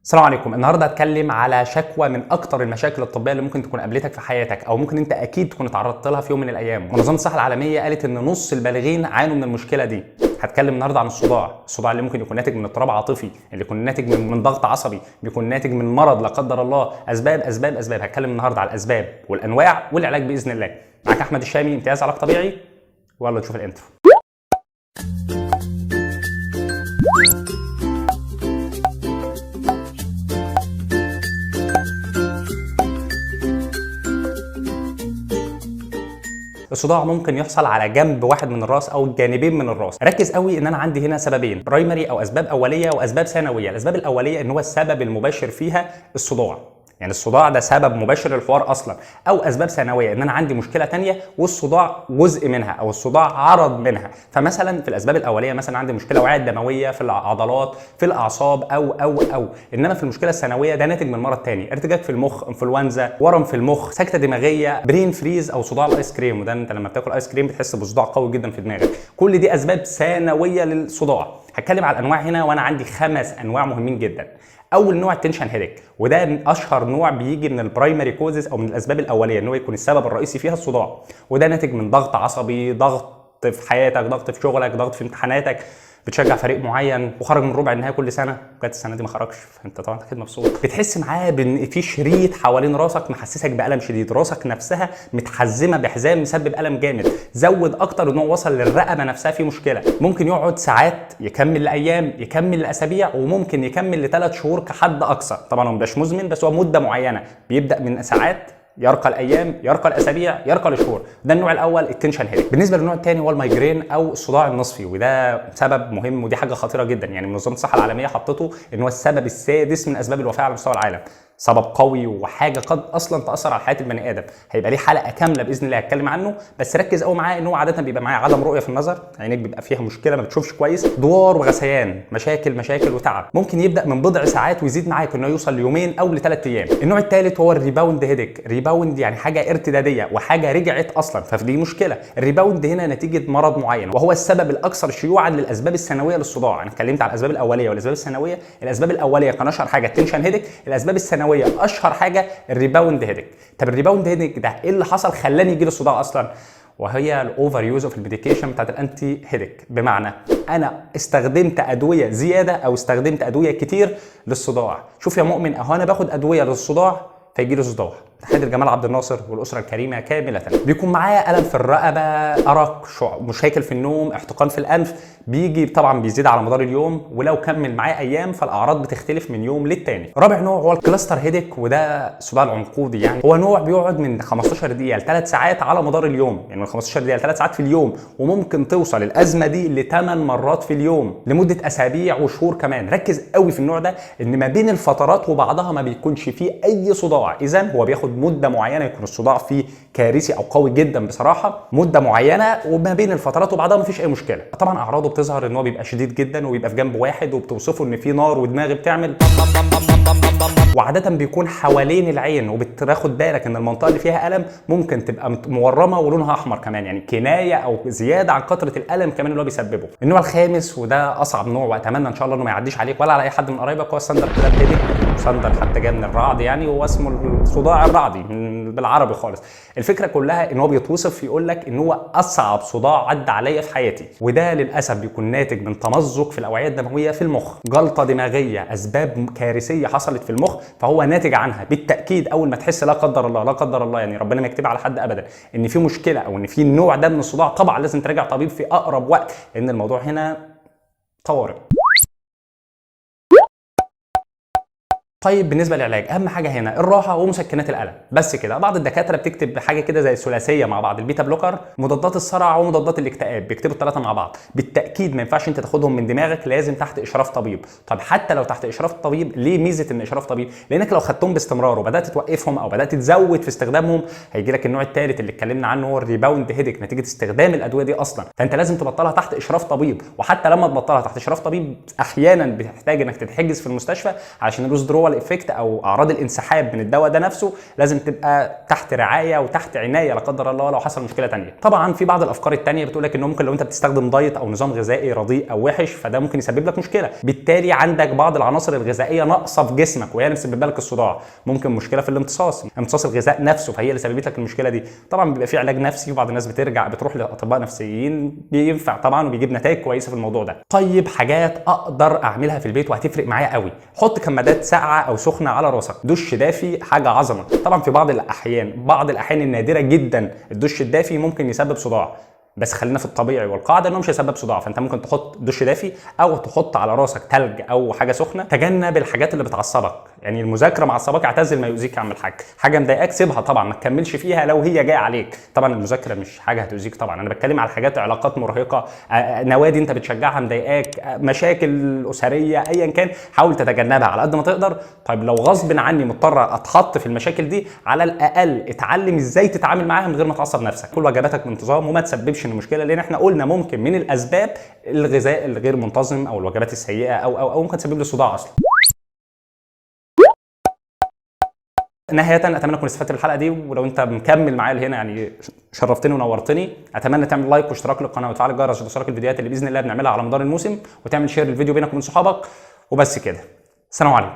السلام عليكم. النهارده هتكلم على شكوى من اكتر المشاكل الطبيه اللي ممكن تكون قابلتك في حياتك، او ممكن انت اكيد تكون اتعرضت لها في يوم من الايام. منظمه الصحه العالميه قالت ان نص البالغين عانوا من المشكله دي. هتكلم النهارده عن الصداع اللي ممكن يكون ناتج من اضطراب عاطفي، اللي يكون ناتج من ضغط عصبي، بيكون ناتج من مرض لا قدر الله. اسباب. هتكلم النهارده على الاسباب والانواع والعلاج باذن الله. معاك احمد الشامي، امتياز علاج طبيعي. ويلا نشوف الانترو. الصداع ممكن يحصل على جنب واحد من الراس او الجانبين من الراس. ركز قوي ان انا عندي هنا سببين، برايمري او اسباب اوليه واسباب ثانويه. الاسباب الاوليه ان هو السبب المباشر فيها الصداع، يعني الصداع ده سبب مباشر للحوار اصلا. او اسباب ثانويه ان انا عندي مشكله ثانيه والصداع جزء منها او الصداع عرض منها. فمثلا في الاسباب الاوليه مثلا عندي مشكله اوعيه دمويه في العضلات في الاعصاب او انما في المشكله الثانويه ده ناتج من مرض ثاني، ارتجاج في المخ، انفلونزا، ورم في المخ، سكته دماغيه، برين فريز، او صداع الايس كريم. وده انت لما بتاكل ايس كريم بتحس بصداع قوي جدا في دماغك. كل دي اسباب ثانويه للصداع. هتكلم على الانواع هنا وانا عندي 5 انواع مهمين جدا. اول نوع التنشن هيديك، وده اشهر نوع بيجي من البرايمري كوزز او من الاسباب الاوليه ان هو يكون السبب الرئيسي فيها الصداع. وده ناتج من ضغط عصبي، ضغط في حياتك، ضغط في شغلك، ضغط في امتحاناتك، بتشجع فريق معين وخرج من ربع النهائي كل سنه وكانت السنه دي ما خرجش، فانت طبعا اكيد مبسوط. بتحس معاه بان في شريط حوالين راسك محسسك بالم شديد، راسك نفسها متحزمه بحزام مسبب الم جامد. زود اكتر ان هو وصل للرقبه نفسها في مشكله. ممكن يقعد ساعات، يكمل لايام، يكمل لاسابيع، وممكن يكمل ل3 شهور كحد اقصى. طبعا هو مش مزمن بس هو مده معينه، بيبدا من ساعات يرقى الايام، يرقى الاسابيع، يرقى الشهور. ده النوع الاول التنشن هيديك. بالنسبه للنوع الثاني هو المايجرين او الصداع النصفي، وده سبب مهم ودي حاجه خطيره جدا. يعني منظمه الصحه العالميه حطته ان هو السبب السادس من اسباب الوفاه على مستوى العالم. سبب قوي وحاجه قد اصلا تاثر على حياه البني ادم. هيبقى ليه حلقه كامله باذن الله هتكلم عنه، بس ركز قوي معاه ان هو عاده بيبقى معاه عدم رؤيه في النظر، عينيك بيبقى فيها مشكله ما بتشوفش كويس، دوار وغثيان، مشاكل وتعب. ممكن يبدا من بضع ساعات ويزيد معاك انه يوصل ليومين او ل3 ايام. النوع الثالث هو الريباوند هيديك. ريباوند يعني حاجه ارتداديه وحاجه رجعت اصلا، فدي مشكله. الريباوند هنا نتيجه مرض معين وهو السبب الاكثر شيوعا للاسباب الثانويه للصداع. انا اتكلمت على الاسباب الاوليه والاسباب الثانويه. الاسباب الاوليه كان اشهر حاجه التنشن هيديك، الاسباب الثانويه اشهر حاجه الريباوند هيديك. طب الريباوند هيديك ده ايه اللي حصل خلاني يجي لي الصداع اصلا؟ وهي الاوفر يوز اوف الميديكيشن بتاعت الانتي هيديك. بمعنى انا استخدمت ادويه زياده او استخدمت ادويه كتير للصداع. شوف يا مؤمن، اهو انا باخد ادويه للصداع فيجي لي صداع. تحية لجمال عبد الناصر والاسره الكريمه كامله. بيكون معايا الم في الرقبه، ارق، مشاكل في النوم، احتقان في الانف، بيجي طبعا بيزيد على مدار اليوم، ولو كمل معايا ايام فالاعراض بتختلف من يوم للتاني. رابع نوع هو الكلاستر هيديك، وده الصداع العنقودي. يعني هو نوع بيقعد من 15 دقيقه ل3 ساعات على مدار اليوم، يعني من 15 دقيقه ل3 ساعات في اليوم، وممكن توصل الازمه دي ل8 مرات في اليوم لمده اسابيع وشهور كمان. ركز قوي في النوع ده ان ما بين الفترات وبعضها ما بيكونش فيه اي صداع، اذا هو بياخد مده معينه يكون الصداع فيه كارثي او قوي جدا بصراحه، مده معينه وما بين الفترات وبعضها ما فيش اي مشكله. طبعا اعراضه بتظهر ان هو بيبقى شديد جدا وبيبقى في جنب واحد، وبتوصفه ان في نار ودماغي بتعمل، وعاده بيكون حوالين العين، وبتاخد بالك ان المنطقه اللي فيها الم ممكن تبقى مورمه ولونها احمر كمان، يعني كنايه او زياده عن كثره الالم كمان اللي هو بيسببه. النوع الخامس وده اصعب نوع واتمنى ان شاء الله انه ما يعديش عليك ولا على اي حد من قرايبك، هو الساندر كلاب هيديك. ساندر حتى جاي من الرعد يعني، وهو اسمه الصداع الرعدي بالعربي خالص. الفكره كلها ان هو بيتوصف يقول لك ان هو اصعب صداع عدى عليا في حياتي، وده للاسف بيكون ناتج من تمزق في الاوعيه الدمويه في المخ، جلطه دماغيه، اسباب كارثيه حصلت في المخ فهو ناتج عنها. بالتاكيد اول ما تحس لا قدر الله لا قدر الله، يعني ربنا ما يكتبها على حد ابدا، ان في مشكله او ان في النوع ده من الصداع، طبعا لازم تراجع طبيب في اقرب وقت، لان الموضوع هنا طوارئ. طيب بالنسبه للعلاج، اهم حاجه هنا الراحه ومسكنات الالم، بس كده. بعض الدكاتره بتكتب حاجه كده زي الثلاثيه مع بعض، البيتا بلوكر، مضادات الصرع ومضادات الاكتئاب، بيكتبوا ال3 مع بعض. بالتاكيد ما ينفعش انت تاخدهم من دماغك، لازم تحت اشراف طبيب. طب حتى لو تحت اشراف طبيب، ليه ميزه ان اشراف طبيب؟ لانك لو خدتهم باستمرار وبدات توقفهم او بدات تزود في استخدامهم هيجي لك النوع الثالث اللي اتكلمنا عنه، هو الريباوند هيديك، نتيجه استخدام الادويه دي اصلا. فانت لازم تبطلها تحت اشراف طبيب، وحتى لما تبطلها تحت اشراف طبيب احيانا بتحتاج انك تتحجز في المستشفى عشان الويزدرول الويدرول افكت او اعراض الانسحاب من الدواء ده نفسه لازم تبقى تحت رعايه وتحت عنايه لا قدر الله لو حصل مشكله ثانيه. طبعا في بعض الافكار الثانيه بتقول لك انه ممكن لو انت بتستخدم دايت او نظام غذائي رديء او وحش فده ممكن يسبب لك مشكله، بالتالي عندك بعض العناصر الغذائيه ناقصه في جسمك وهي اللي مسببه لك الصداع. ممكن مشكله في امتصاص الغذاء نفسه فهي اللي سببت لك المشكله دي. طبعا بيبقى في علاج نفسي وبعض الناس بتروح لاطباء نفسيين، بينفع طبعا وبيجيب نتائج كويسه في الموضوع ده. طيب حاجات اقدر اعملها في البيت وهتفرق معايا قوي، حط كمادات ساقعه او سخنه على راسك، دش دافي حاجه عظمه. طبعا في بعض الاحيان النادره جدا الدش الدافي ممكن يسبب صداع، بس خلينا في الطبيعي والقاعده انه مش هيسبب صداع. فانت ممكن تحط دش دافي او تحط على راسك ثلج او حاجه سخنه. تجنب الحاجات اللي بتعصبك، يعني المذاكره معصبك اعتزل ما يؤذيك يا عم الحاج، حاجه مضايقاك سيبها طبعا ما تكملش فيها لو هي جايه عليك. طبعا المذاكره مش حاجه هتؤذيك طبعا، انا بتكلم على حاجات علاقات مرهقه، نوادي انت بتشجعها مضايقاك، مشاكل اسريه ايا كان حاول تتجنبها على قد ما تقدر. طيب لو غصب عني مضطر اتحط في المشاكل دي على الاقل اتعلم ازاي تتعامل معاها من غير ما تعصب نفسك، كل واجباتك بانتظام وما تسببش المشكله، لان احنا قلنا ممكن من الاسباب الغذاء الغير منتظم او الوجبات السيئه او ممكن تسبب لي صداع اصلا. نهاية اتمنى تكون استفدت بالحلقه دي، ولو انت مكمل معايا لهنا يعني شرفتني ونورتني. اتمنى تعمل لايك واشتراك للقناه وتفعل الجرس عشان توصلك الفيديوهات اللي باذن الله بنعملها على مدار الموسم، وتعمل شير للفيديو بينك وبين صحابك. وبس كده، السلام عليكم.